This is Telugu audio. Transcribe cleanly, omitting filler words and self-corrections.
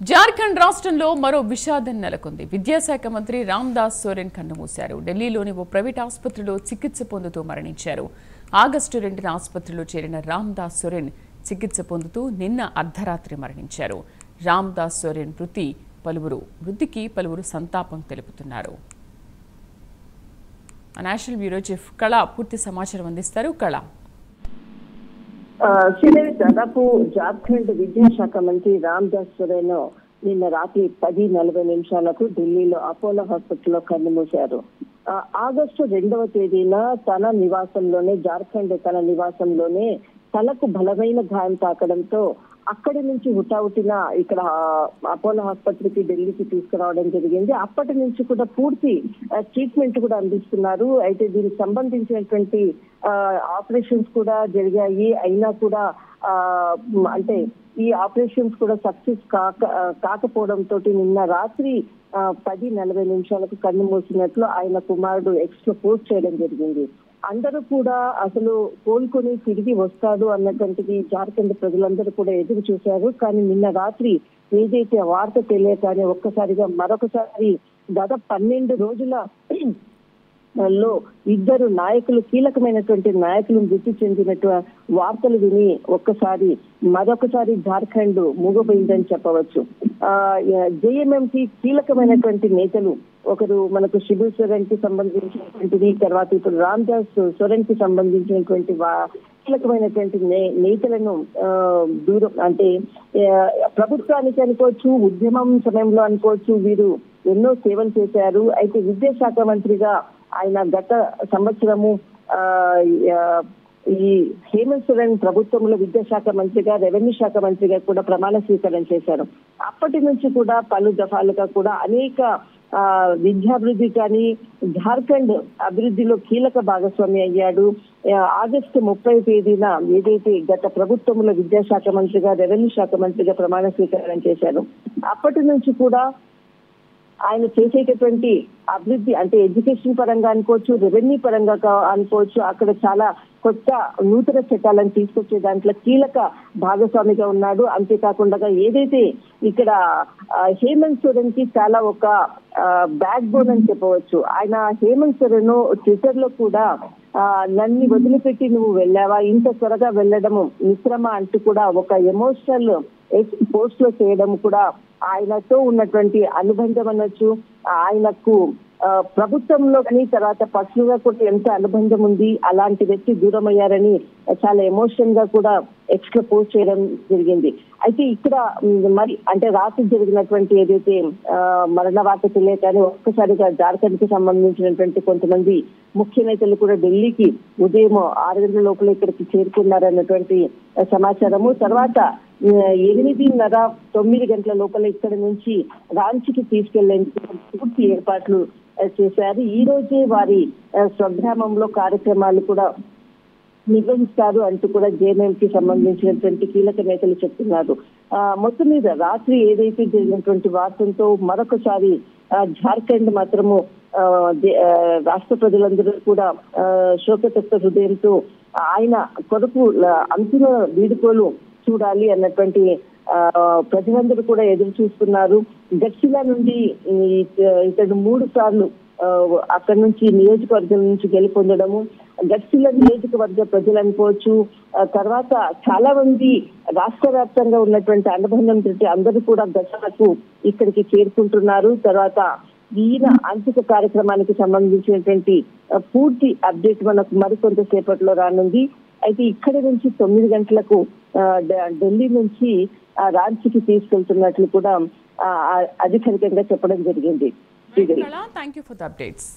జార్ఖండ్ రాష్ట్రంలో మరో విషాదం నెలకొంది. విద్యాశాఖ మంత్రి రామ్దాస్ సోరెన్ కన్నుమూశారు. ఢిల్లీలోని ఓ ప్రైవేట్ ఆసుపత్రిలో చికిత్స పొందుతూ మరణించారు. ఆగస్టు 2న ఆసుపత్రిలో చేరిన రామ్దాస్ సోరెన్ చికిత్స పొందుతూ నిన్న అర్ధరాత్రి మరణించారు. రామ్దాస్ సోరెన్ మృతికి పలువురు సంతాపం తెలుపుతున్నారు. నేషనల్ బ్యూరో చీఫ్ కళ పూర్తి సమాచారం అందిస్తారు. కళ, శ్రీదేవి, దాదాపు జార్ఖండ్ విద్యాశాఖ మంత్రి రామ్దాస్ సోరెన్ నిన్న రాత్రి 10:40 ఢిల్లీలో అపోలో హాస్పిటల్లో కన్నుమూశారు. ఆగస్టు 2వ తేదీన తన నివాసంలోనే తలకు బలమైన గాయం తాకడంతో అక్కడి నుంచి హుటాహుటిన ఇక్కడ అపోలో ఆసుపత్రికి ఢిల్లీకి తీసుకురావడం జరిగింది. అప్పటి నుంచి కూడా పూర్తి ట్రీట్మెంట్ కూడా అందిస్తున్నారు. అయితే దీనికి సంబంధించినటువంటి ఆపరేషన్స్ కూడా జరిగాయి. అయినా కూడా అంటే ఈ ఆపరేషన్స్ కూడా సక్సెస్ కాకపోవడంతో నిన్న రాత్రి 10:40 కన్ను మూసినట్లు ఆయన కుమారుడు ఎక్స్ లో పోస్ట్ చేయడం జరిగింది. అందరూ కూడా అసలు కోలుకొని తిరిగి వస్తాడు అన్నటువంటిది జార్ఖండ్ ప్రజలందరూ కూడా ఎదురు చూశారు. కానీ నిన్న రాత్రి ఏదైతే వార్త తెలియగానే మరొకసారి దాదాపు 12 రోజుల లో ఇద్దరు నాయకులు, కీలకమైనటువంటి నాయకులు మృతి చెందినట్టు వార్తలు విని మరొకసారి జార్ఖండ్ మూగపోయిందని చెప్పవచ్చు. జేఎంఎంకి కీలకమైనటువంటి నేతలు ఒకరు మనకు శిబు సోరెన్ కి సంబంధించినటువంటిది, తర్వాత ఇప్పుడు రామ్దాస్ సోరెన్ కి సంబంధించినటువంటి కీలకమైనటువంటి నేతలను దూరం అంటే ప్రభుత్వానికి అనుకోవచ్చు, ఉద్యమం సమయంలో అనుకోవచ్చు, వీరు ఎన్నో సేవలు చేశారు. అయితే విద్యాశాఖ మంత్రిగా ఆయన గత సంవత్సరము ఈ హేమంత్ సోరెన్ ప్రభుత్వంలో విద్యాశాఖ మంత్రిగా, రెవెన్యూ శాఖ మంత్రిగా కూడా ప్రమాణ స్వీకారం చేశారు. అప్పటి నుంచి కూడా పలు దఫాలుగా కూడా అనేక విద్యాభివృద్ధి కానీ జార్ఖండ్ అభివృద్ధిలో కీలక భాగస్వామి అయ్యాడు. ఆగస్టు 30వ తేదీన ఏదైతే గత ప్రభుత్వంలో విద్యాశాఖ మంత్రిగా, రెవెన్యూ శాఖ మంత్రిగా ప్రమాణ స్వీకారం చేశారు. అప్పటి నుంచి కూడా ఆయన చేసేటటువంటి అభివృద్ధి అంటే ఎడ్యుకేషన్ పరంగా అనుకోవచ్చు, రెవెన్యూ పరంగా అనుకోవచ్చు, అక్కడ చాలా కొత్త నూతన చట్టాలను తీసుకొచ్చే దాంట్లో కీలక భాగస్వామిగా ఉన్నాడు. అంతేకాకుండా ఏదైతే ఇక్కడ హేమంత్ సోరెన్ కి చాలా ఒక బ్యాక్ బోన్ అని చెప్పవచ్చు. ఆయన హేమంత్ సోరెన్ ట్విట్టర్ లో కూడా నన్ను వదిలిపెట్టి నువ్వు వెళ్ళావా, ఇంత త్వరగా వెళ్ళడము మిశ్రమ అంటూ కూడా ఒక ఎమోషనల్ పోస్ట్ లో చేయడం కూడా ఆయనతో ఉన్నటువంటి అనుబంధం అనొచ్చు. ఆయనకు ప్రభుత్వంలో కానీ తర్వాత పర్సనల్ కూడా ఎంత అనుబంధం ఉంది, అలాంటి వ్యక్తి దూరం అయ్యారని చాలా ఎమోషన్ గా కూడా ఎక్స్ లో పోస్ట్ చేయడం జరిగింది. అయితే ఇక్కడ మరి అంటే రాత్రి జరిగినటువంటి ఏదైతే మరణ వార్త తెలియగానే ఒక్కసారిగా జార్ఖండ్ కి సంబంధించినటువంటి కొంతమంది ముఖ్య నేతలు కూడా ఢిల్లీకి ఉదయం 6 గంటల లోపల ఇక్కడికి చేరుకున్నారన్నటువంటి సమాచారము. తర్వాత 8:30-9 గంటల లోపల ఇక్కడ నుంచి రాంచీకి తీసుకెళ్లేందుకు పూర్తి ఏర్పాట్లు చేశారు. ఈ రోజే వారి స్వగ్రామంలో కార్యక్రమాలు కూడా నిర్వహిస్తారు అంటూ కూడా జేఎంఎంకి సంబంధించినటువంటి కీలక నేతలు చెప్తున్నారు. మొత్తం మీద రాత్రి ఏదైతే జరిగినటువంటి వార్తలతో మరొకసారి జార్ఖండ్ మాత్రము రాష్ట్ర ప్రజలందరూ కూడా శోకతప్త హృదయంతో ఆయన కొరకు అంతిమ వీడుకోలు చూడాలి అన్నటువంటి ప్రజలందరూ కూడా ఎదురు చూస్తున్నారు. గట్సిలా నుండి ఇతడు 3 సార్లు అక్కడి నుంచి నియోజకవర్గం నుంచి గెలుపొందడము, గట్సిలా నియోజకవర్గ ప్రజలు అనుకోవచ్చు, తర్వాత చాలా మంది రాష్ట్ర వ్యాప్తంగా ఉన్నటువంటి అనుబంధం తోటి అందరూ కూడా గట్సిలకు ఇక్కడికి చేరుకుంటున్నారు. తర్వాత ఈయన అంతిమ కార్యక్రమానికి సంబంధించినటువంటి పూర్తి అప్డేట్ మనకు మరికొంతసేపట్లో రానుంది. అయితే ఇక్కడి నుంచి 9 గంటలకు ఢిల్లీ నుంచి రాంచీకి తీసుకెళ్తున్నట్లు కూడా అధికారికంగా చెప్పడం జరిగింది. Thank you for the updates.